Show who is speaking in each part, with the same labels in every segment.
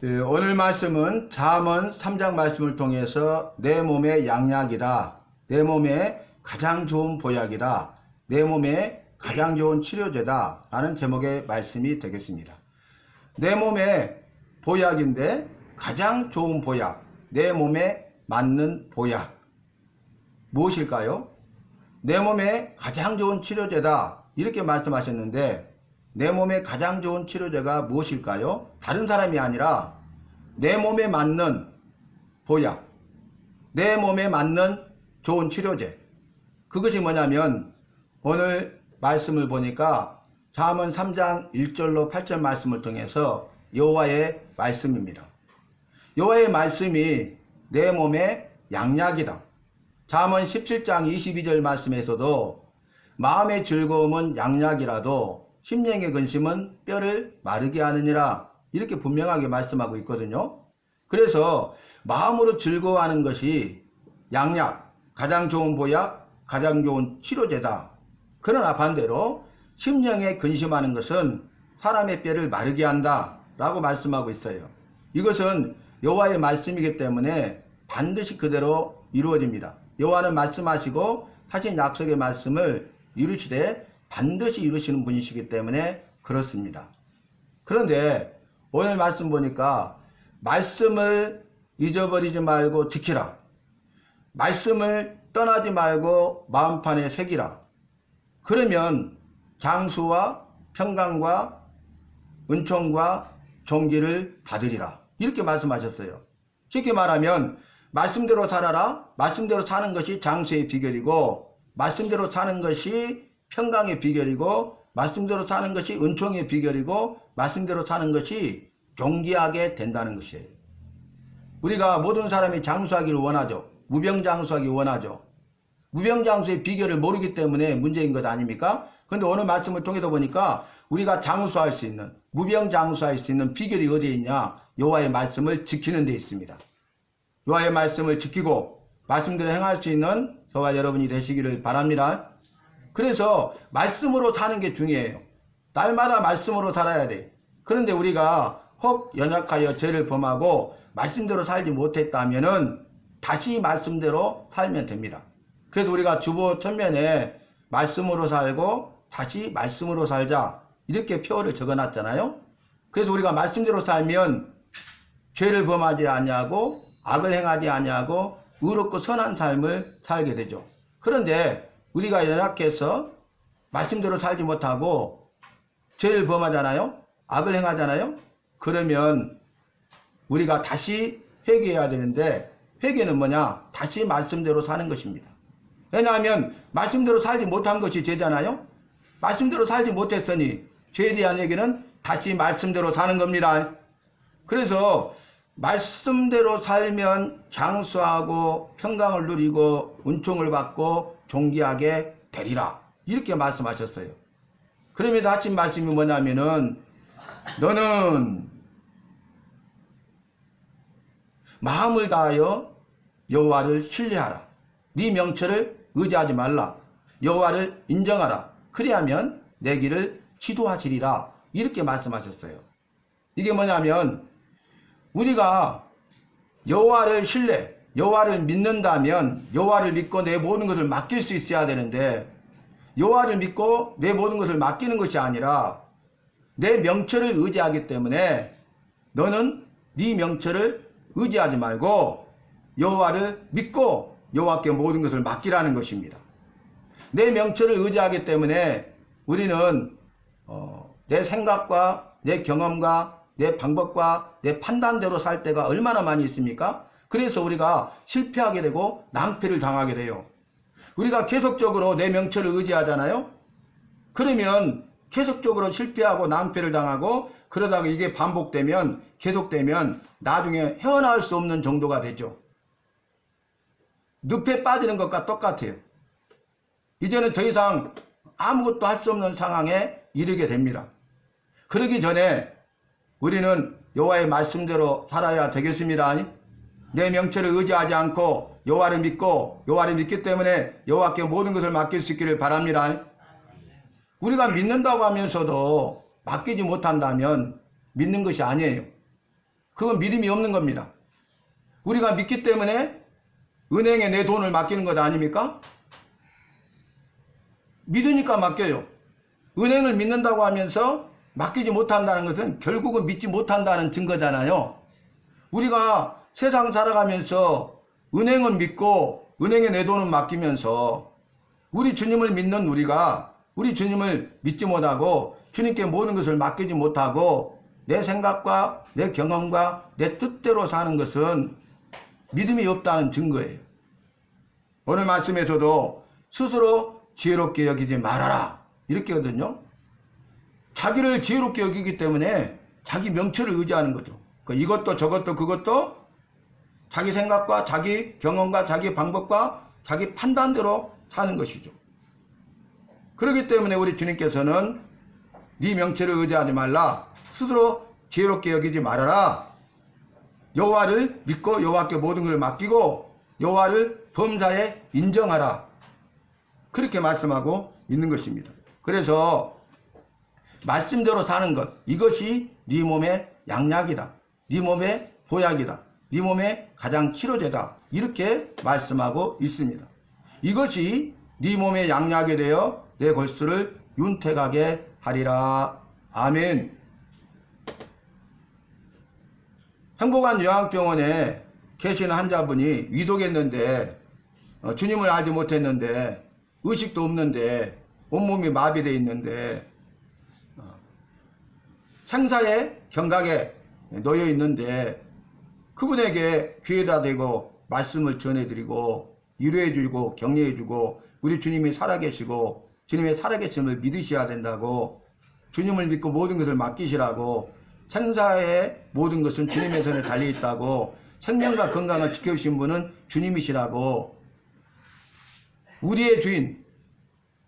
Speaker 1: 오늘 말씀은 잠언 3장 말씀을 통해서 내 몸의 양약이다, 내 몸의 가장 좋은 보약이다, 내 몸의 가장 좋은 치료제다 라는 제목의 말씀이 되겠습니다. 내 몸의 보약인데 가장 좋은 보약, 내 몸에 맞는 보약 무엇일까요? 내 몸에 가장 좋은 치료제다 이렇게 말씀하셨는데, 내 몸에 가장 좋은 치료제가 무엇일까요? 다른 사람이 아니라 내 몸에 맞는 보약, 내 몸에 맞는 좋은 치료제. 그것이 뭐냐면 오늘 말씀을 보니까 잠언 3장 1절로 8절 말씀을 통해서 여호와의 말씀입니다. 여호와의 말씀이 내 몸의 양약이다. 잠언 17장 22절 말씀에서도 마음의 즐거움은 양약이라도 심령의 근심은 뼈를 마르게 하느니라 이렇게 분명하게 말씀하고 있거든요. 그래서 마음으로 즐거워하는 것이 양약, 가장 좋은 보약, 가장 좋은 치료제다. 그러나 반대로 심령에 근심하는 것은 사람의 뼈를 마르게 한다 라고 말씀하고 있어요. 이것은 여호와의 말씀이기 때문에 반드시 그대로 이루어집니다. 여호와는 말씀하시고 하신 약속의 말씀을 이루시되 반드시 이루시는 분이시기 때문에 그렇습니다. 그런데 오늘 말씀 보니까 말씀을 잊어버리지 말고 지키라, 말씀을 떠나지 말고 마음판에 새기라, 그러면 장수와 평강과 은총과 존귀를 받으리라 이렇게 말씀하셨어요. 쉽게 말하면 말씀대로 살아라, 말씀대로 사는 것이 장수의 비결이고, 말씀대로 사는 것이 평강의 비결이고, 말씀대로 사는 것이 은총의 비결이고, 말씀대로 사는 것이 존귀하게 된다는 것이에요. 우리가 모든 사람이 장수하기를 원하죠. 무병장수하기 원하죠. 무병장수의 비결을 모르기 때문에 문제인 것 아닙니까? 그런데 오늘 말씀을 통해서 보니까 우리가 장수할 수 있는, 무병장수할 수 있는 비결이 어디에 있냐? 여호와의 말씀을 지키는 데 있습니다. 여호와의 말씀을 지키고 말씀대로 행할 수 있는 저와 여러분이 되시기를 바랍니다. 그래서 말씀으로 사는 게 중요해요. 날마다 말씀으로 살아야 돼. 그런데 우리가 혹 연약하여 죄를 범하고 말씀대로 살지 못했다면은 다시 말씀대로 살면 됩니다. 그래서 우리가 주보 천면에 말씀으로 살고 다시 말씀으로 살자 이렇게 표어를 적어놨잖아요. 그래서 우리가 말씀대로 살면 죄를 범하지 아니하고 악을 행하지 아니하고 의롭고 선한 삶을 살게 되죠. 그런데 우리가 연약해서 말씀대로 살지 못하고 죄를 범하잖아요. 악을 행하잖아요. 그러면 우리가 다시 회개해야 되는데, 회개는 뭐냐? 다시 말씀대로 사는 것입니다. 왜냐하면 말씀대로 살지 못한 것이 죄잖아요. 말씀대로 살지 못했으니 죄에 대한 얘기는 다시 말씀대로 사는 겁니다. 그래서 말씀대로 살면 장수하고 평강을 누리고 은총을 받고 존귀하게 되리라 이렇게 말씀하셨어요. 그러면서 하신 말씀이 뭐냐면은 너는 마음을 다하여 여호와를 신뢰하라, 네 명철을 의지하지 말라, 여호와를 인정하라, 그리하면 내 길을 지도하시리라 이렇게 말씀하셨어요. 이게 뭐냐면 우리가 여호와를 신뢰, 여호와를 믿는다면 여호와를 믿고 내 모든 것을 맡길 수 있어야 되는데, 여호와를 믿고 내 모든 것을 맡기는 것이 아니라 내 명철을 의지하기 때문에 너는 네 명철을 의지하지 말고 여호와를 믿고 여호와께 모든 것을 맡기라는 것입니다. 내 명철을 의지하기 때문에 우리는 내 생각과 내 경험과 내 방법과 내 판단대로 살 때가 얼마나 많이 있습니까? 그래서 우리가 실패하게 되고 낭패를 당하게 돼요. 우리가 계속적으로 내 명철을 의지하잖아요. 그러면 계속적으로 실패하고 낭패를 당하고, 그러다가 이게 반복되면 계속되면 나중에 헤어나올 수 없는 정도가 되죠. 늪에 빠지는 것과 똑같아요. 이제는 더 이상 아무것도 할 수 없는 상황에 이르게 됩니다. 그러기 전에 우리는 여호와의 말씀대로 살아야 되겠습니다. 내 명철을 의지하지 않고 여호와를 믿고 여호와를 믿기 때문에 여호와께 모든 것을 맡길 수 있기를 바랍니다. 우리가 믿는다고 하면서도 맡기지 못한다면 믿는 것이 아니에요. 그건 믿음이 없는 겁니다. 우리가 믿기 때문에 은행에 내 돈을 맡기는 것 아닙니까? 믿으니까 맡겨요. 은행을 믿는다고 하면서 맡기지 못한다는 것은 결국은 믿지 못한다는 증거잖아요. 우리가 세상 살아가면서 은행은 믿고 은행에 내 돈은 맡기면서 우리 주님을 믿는 우리가 우리 주님을 믿지 못하고 주님께 모든 것을 맡기지 못하고 내 생각과 내 경험과 내 뜻대로 사는 것은 믿음이 없다는 증거예요. 오늘 말씀에서도 스스로 지혜롭게 여기지 말아라 이렇게 하거든요. 자기를 지혜롭게 여기기 때문에 자기 명철을 의지하는 거죠. 이것도 저것도 그것도 자기 생각과 자기 경험과 자기 방법과 자기 판단대로 사는 것이죠. 그렇기 때문에 우리 주님께서는 네 명철을 의지하지 말라. 스스로 지혜롭게 여기지 말아라. 여호와를 믿고 여호와께 모든 것을 맡기고 여호와를 범사에 인정하라. 그렇게 말씀하고 있는 것입니다. 그래서 말씀대로 사는 것, 이것이 네 몸의 양약이다. 네 몸의 보약이다. 네 몸의 가장 치료제다. 이렇게 말씀하고 있습니다. 이것이 네 몸의 양약이 되어 내 골수를 윤택하게 하리라. 아멘. 행복한 요양병원에 계시는 환자분이 위독했는데 주님을 알지 못했는데 의식도 없는데 온몸이 마비되어 있는데 생사의 경각에 놓여 있는데 그분에게 귀에다 대고 말씀을 전해드리고 위로해주고 격려해주고 우리 주님이 살아계시고 주님의 살아계심을 믿으셔야 된다고 주님을 믿고 모든 것을 맡기시라고 생사의 모든 것은 주님의 손에 달려있다고 생명과 건강을 지켜주신 분은 주님이시라고 우리의 주인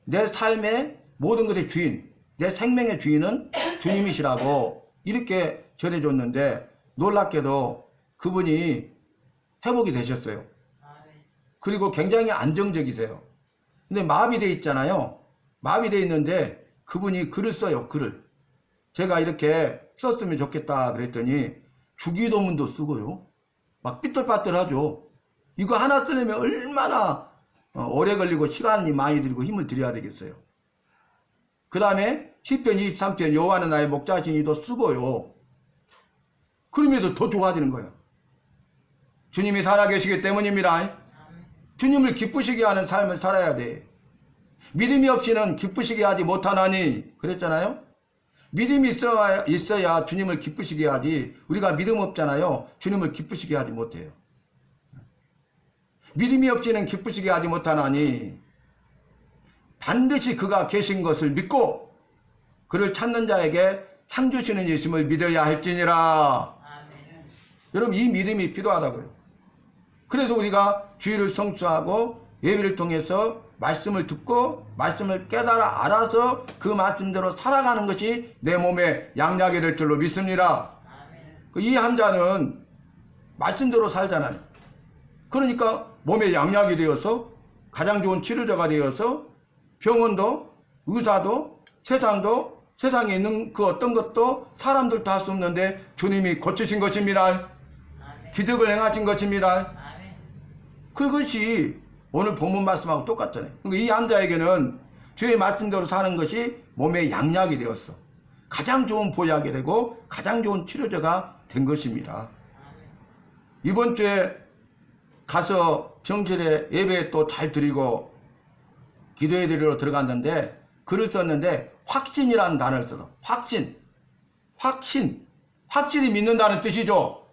Speaker 1: 내 삶의 모든 것의 주인 내 생명의 주인은 주님이시라고 이렇게 전해줬는데 놀랍게도 그분이 회복이 되셨어요. 그리고 굉장히 안정적이세요. 근데 마비되어 있잖아요. 마비되어 있는데 그분이 글을 써요. 글을. 제가 이렇게 썼으면 좋겠다 그랬더니 주기도문도 쓰고요. 막 삐뚤빠뚤하죠. 이거 하나 쓰려면 얼마나 오래 걸리고 시간이 많이 들고 힘을 들여야 되겠어요. 그 다음에 시편 23편 여호와는 나의 목자시니도 쓰고요. 그러면서 더 좋아지는 거예요. 주님이 살아계시기 때문입니다. 주님을 기쁘시게 하는 삶을 살아야 돼. 믿음이 없이는 기쁘시게 하지 못하나니 그랬잖아요. 믿음이 있어야 주님을 기쁘시게 하지 우리가 믿음 없잖아요. 주님을 기쁘시게 하지 못해요. 믿음이 없이는 기쁘시게 하지 못하나니 반드시 그가 계신 것을 믿고 그를 찾는 자에게 상 주시는 예수님을 믿어야 할지니라. 아멘. 여러분 이 믿음이 필요하다고요. 그래서 우리가 주의를 성취하고 예배를 통해서 말씀을 듣고 말씀을 깨달아 알아서 그 말씀대로 살아가는 것이 내 몸에 양약이 될 줄로 믿습니다. 아멘. 이 환자는 말씀대로 살잖아요. 그러니까 몸에 양약이 되어서 가장 좋은 치료자가 되어서 병원도 의사도 세상도 세상에 있는 그 어떤 것도 사람들도 할 수 없는데 주님이 고치신 것입니다. 아멘. 기적을 행하신 것입니다. 아멘. 그것이 오늘 본문 말씀하고 똑같잖아요. 그러니까 이 환자에게는 주의 말씀대로 사는 것이 몸의 양약이 되었어. 가장 좋은 보약이 되고 가장 좋은 치료제가 된 것입니다. 이번 주에 가서 병실에 예배 또 잘 드리고 기도해 드리러 들어갔는데 글을 썼는데 확신이라는 단어를 써서 확신 확실히 믿는다는 뜻이죠.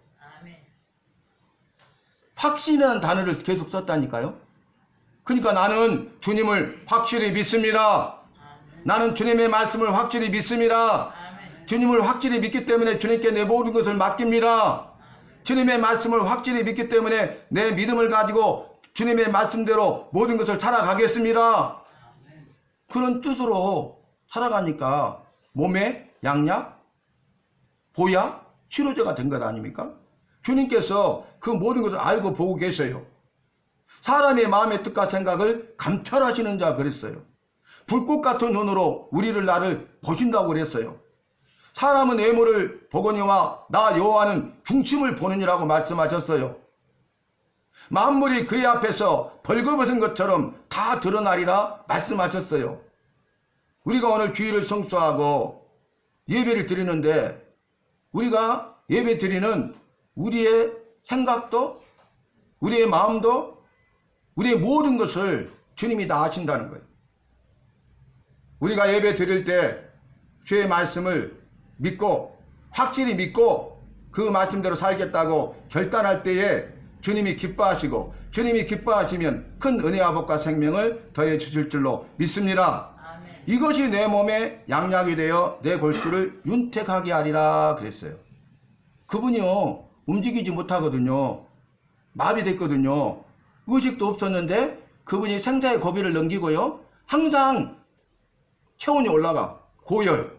Speaker 1: 확신이라는 단어를 계속 썼다니까요. 그러니까 나는 주님을 확실히 믿습니다. 나는 주님의 말씀을 확실히 믿습니다. 주님을 확실히 믿기 때문에 주님께 내 모든 것을 맡깁니다. 주님의 말씀을 확실히 믿기 때문에 내 믿음을 가지고 주님의 말씀대로 모든 것을 살아가겠습니다. 그런 뜻으로 살아가니까 몸에 양약, 보약, 치료제가 된 것 아닙니까? 주님께서 그 모든 것을 알고 보고 계셔요. 사람의 마음의 뜻과 생각을 감찰하시는 자 그랬어요. 불꽃 같은 눈으로 나를 보신다고 그랬어요. 사람은 외모를 보거니와 나 여호와는 중심을 보느니라고 말씀하셨어요. 만물이 그의 앞에서 벌거벗은 것처럼 다 드러나리라 말씀하셨어요. 우리가 오늘 주일을 성수하고 예배를 드리는데 우리가 예배 드리는 우리의 생각도 우리의 마음도 우리의 모든 것을 주님이 다 아신다는 거예요. 우리가 예배 드릴 때 주의 말씀을 믿고 확실히 믿고 그 말씀대로 살겠다고 결단할 때에 주님이 기뻐하시고 주님이 기뻐하시면 큰 은혜와 복과 생명을 더해 주실 줄로 믿습니다.
Speaker 2: 아멘.
Speaker 1: 이것이 내 몸에 양약이 되어 내 골수를 윤택하게 하리라 그랬어요. 그분이요 움직이지 못하거든요. 마비됐거든요. 의식도 없었는데 그분이 생사의 고비를 넘기고요 항상 체온이 올라가 고열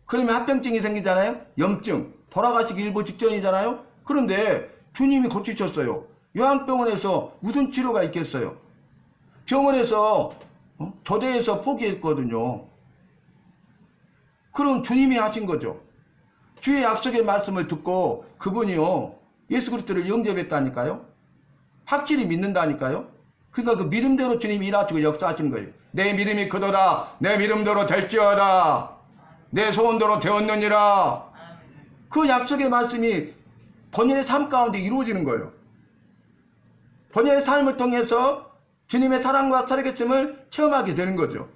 Speaker 1: 그러면 합병증이 생기잖아요. 염증 돌아가시기 일보 직전이잖아요. 그런데 주님이 고치셨어요. 요양병원에서 무슨 치료가 있겠어요. 병원에서 교대에서 포기했거든요. 그럼 주님이 하신 거죠. 주의 약속의 말씀을 듣고 그분이요 예수 그리스도를 영접했다니까요. 확실히 믿는다니까요. 그러니까 그 믿음대로 주님이 일하시고 역사하신 거예요. 내 믿음이 크도다 내 믿음대로 될지어다 내 소원대로 되었느니라. 그 약속의 말씀이 본인의 삶 가운데 이루어지는 거예요. 본인의 삶을 통해서 주님의 사랑과 살아계심을 체험하게 되는 거죠.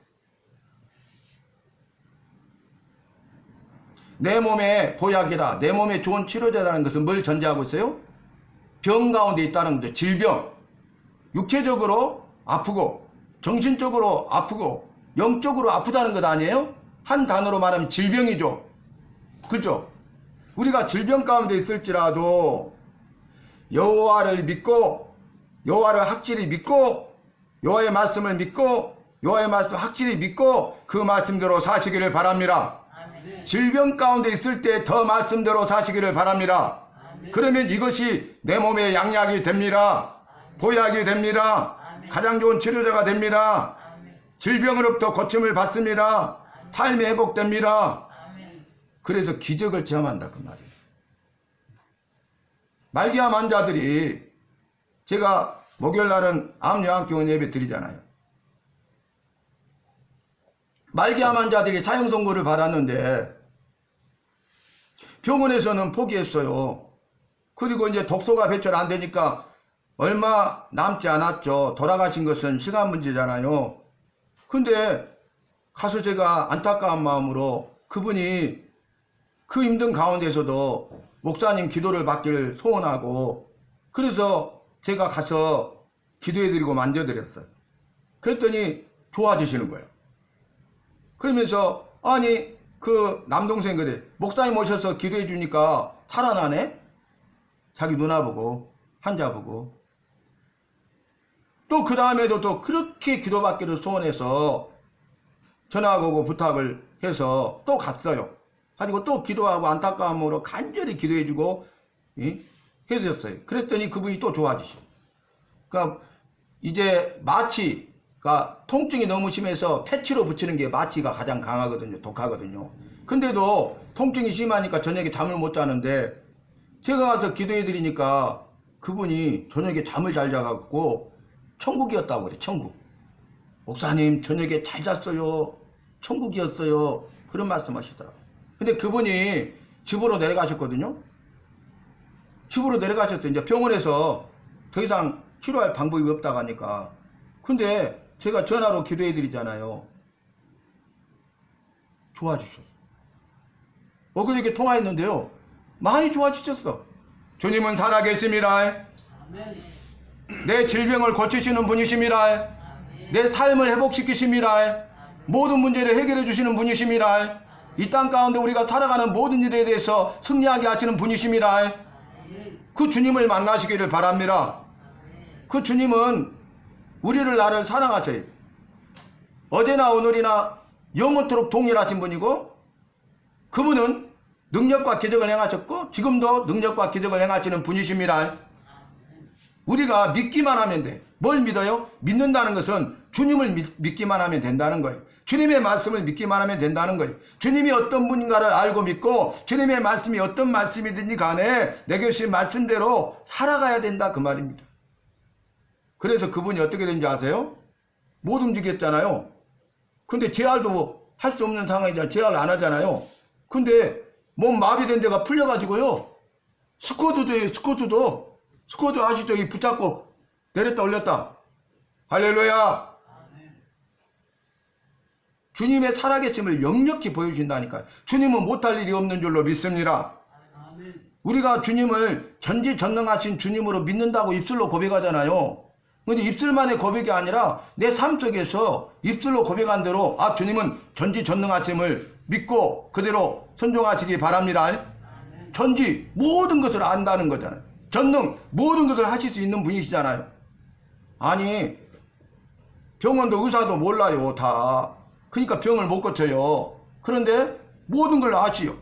Speaker 1: 내 몸의 보약이라 내 몸의 좋은 치료제라는 것은 뭘 전제하고 있어요? 병 가운데 있다는 거죠. 질병. 육체적으로 아프고 정신적으로 아프고 영적으로 아프다는 것 아니에요? 한 단어로 말하면 질병이죠. 그렇죠? 우리가 질병 가운데 있을지라도 여호와를 믿고 여호와를 확실히 믿고 여호와의 말씀을 믿고 여호와의 말씀을 확실히 믿고 그 말씀대로 사시기를 바랍니다.
Speaker 2: 아멘.
Speaker 1: 질병 가운데 있을 때 더 말씀대로 사시기를 바랍니다.
Speaker 2: 아멘.
Speaker 1: 그러면 이것이 내 몸의 양약이 됩니다. 보약이 됩니다.
Speaker 2: 아멘.
Speaker 1: 가장 좋은 치료제가 됩니다.
Speaker 2: 아멘.
Speaker 1: 질병으로부터 고침을 받습니다. 삶이 회복됩니다.
Speaker 2: 아멘.
Speaker 1: 그래서 기적을 체험한다 그 말이에요. 말기암 환자들이 제가 목요일날은 암요양병원 예배 드리잖아요. 말기암 환자들이 사형 선고를 받았는데 병원에서는 포기했어요. 그리고 이제 독소가 배출 안 되니까 얼마 남지 않았죠. 돌아가신 것은 시간 문제잖아요. 근데 가서 제가 안타까운 마음으로 그분이 그 힘든 가운데서도 목사님 기도를 받기를 소원하고 그래서 제가 가서 기도해드리고 만져드렸어요. 그랬더니 좋아지시는 거예요. 그러면서 아니 그 남동생 그래 목사님 오셔서 기도해 주니까 살아나네. 자기 누나 보고 환자 보고 또 그 다음에도 또 그렇게 기도받기를 소원해서 전화가 오고 부탁을 해서 또 갔어요. 그리고 또 기도하고 안타까움으로 간절히 기도해 주고 해주셨어요. 그랬더니 그분이 또 좋아지셔. 그러니까 이제 마취가 통증이 너무 심해서 패치로 붙이는 게 마취가 가장 강하거든요. 독하거든요. 근데도 통증이 심하니까 저녁에 잠을 못 자는데 제가 가서 기도해 드리니까 그분이 저녁에 잠을 잘 자갖고 천국이었다고 그래. 천국. 목사님 저녁에 잘 잤어요. 천국이었어요. 그런 말씀 하시더라고요. 근데 그분이 집으로 내려가셨거든요. 집으로 내려가셨어요. 이제 병원에서 더 이상 치료할 방법이 없다고 하니까. 근데 제가 전화로 기도해 드리잖아요. 좋아지셨어요. 그저께 통화했는데요. 많이 좋아지셨어. 주님은 살아계십니다.
Speaker 2: 아멘.
Speaker 1: 내 질병을 고치시는 분이십니다.
Speaker 2: 아멘.
Speaker 1: 내 삶을 회복시키십니다. 모든 문제를 해결해 주시는 분이십니다. 이 땅 가운데 우리가 살아가는 모든 일에 대해서 승리하게 하시는 분이십니다.
Speaker 2: 아멘.
Speaker 1: 그 주님을 만나시기를 바랍니다. 그 주님은 우리를 나를 사랑하세요. 어제나 오늘이나 영원토록 동일하신 분이고 그분은 능력과 기적을 행하셨고 지금도 능력과 기적을 행하시는 분이십니다. 우리가 믿기만 하면 돼. 뭘 믿어요? 믿는다는 것은 주님을 믿기만 하면 된다는 거예요. 주님의 말씀을 믿기만 하면 된다는 거예요. 주님이 어떤 분인가를 알고 믿고 주님의 말씀이 어떤 말씀이든지 간에 내게 주신 말씀대로 살아가야 된다 그 말입니다. 그래서 그분이 어떻게 된지 아세요? 못 움직였잖아요. 근데 재활도 할 수 없는 상황이잖아요. 재활 안 하잖아요. 근데 몸 마비된 데가 풀려가지고요. 스쿼트 아시죠? 이 붙잡고 내렸다 올렸다. 할렐루야. 주님의 살아계심을 역력히 보여주신다니까요. 주님은 못할 일이 없는 줄로 믿습니다. 우리가 주님을 전지전능하신 주님으로 믿는다고 입술로 고백하잖아요. 근데 입술만의 고백이 아니라 내 삶 속에서 입술로 고백한 대로 주님은 전지전능하심을 믿고 그대로 순종하시기 바랍니다. 전지 모든 것을 안다는 거잖아요. 전능 모든 것을 하실 수 있는 분이시잖아요. 아니 병원도 의사도 몰라요 다. 그러니까 병을 못 고쳐요. 그런데 모든 걸 아시요.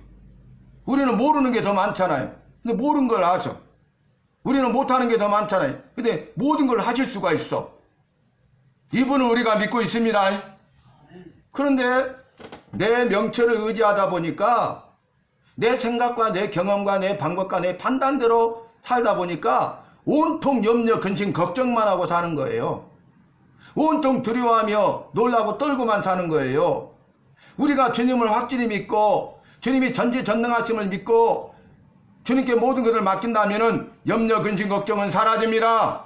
Speaker 1: 우리는 모르는 게 더 많잖아요. 근데 모르는 걸 아셔. 우리는 못하는 게 더 많잖아요. 근데 모든 걸 하실 수가 있어. 이분을 우리가 믿고 있습니다. 그런데 내 명철을 의지하다 보니까 내 생각과 내 경험과 내 방법과 내 판단대로 살다 보니까 온통 염려, 근심, 걱정만 하고 사는 거예요. 온통 두려워하며 놀라고 떨고만 사는 거예요. 우리가 주님을 확실히 믿고 주님이 전지전능하심을 믿고 주님께 모든 것을 맡긴다면 염려, 근심, 걱정은 사라집니다.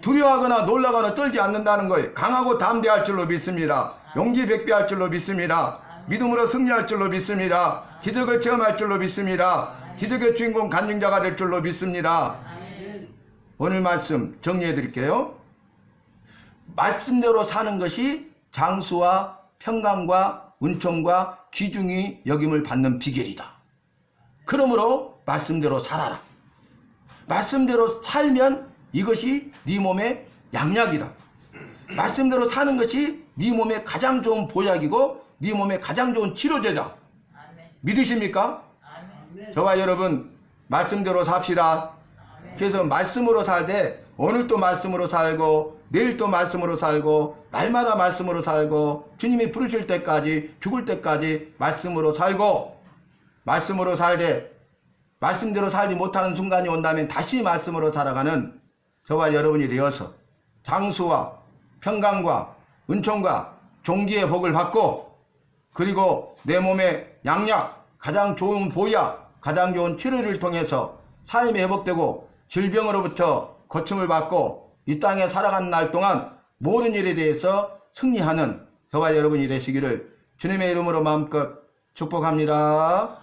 Speaker 1: 두려워하거나 놀라거나 떨지 않는다는 거예요. 강하고 담대할 줄로 믿습니다. 용기 백배할 줄로 믿습니다. 믿음으로 승리할 줄로 믿습니다. 기적을 체험할 줄로 믿습니다. 기적의 주인공 간증자가 될 줄로 믿습니다. 오늘 말씀 정리해 드릴게요. 말씀대로 사는 것이 장수와 평강과 은총과 귀중히 여김을 받는 비결이다. 그러므로 말씀대로 살아라. 말씀대로 살면 이것이 네 몸의 양약이다. 말씀대로 사는 것이 네 몸의 가장 좋은 보약이고 네 몸의 가장 좋은 치료제다. 믿으십니까? 저와 여러분 말씀대로 삽시다. 그래서 말씀으로 살되 오늘 또 말씀으로 살고 내일 또 말씀으로 살고 날마다 말씀으로 살고 주님이 부르실 때까지 죽을 때까지 말씀으로 살고 말씀으로 살되 말씀대로 살지 못하는 순간이 온다면 다시 말씀으로 살아가는 저와 여러분이 되어서 장수와 평강과 은총과 종기의 복을 받고 그리고 내 몸의 양약 가장 좋은 보약 가장 좋은 치료를 통해서 삶이 회복되고 질병으로부터 고침을 받고 이 땅에 살아가는 날 동안 모든 일에 대해서 승리하는 저와 여러분이 되시기를 주님의 이름으로 마음껏 축복합니다.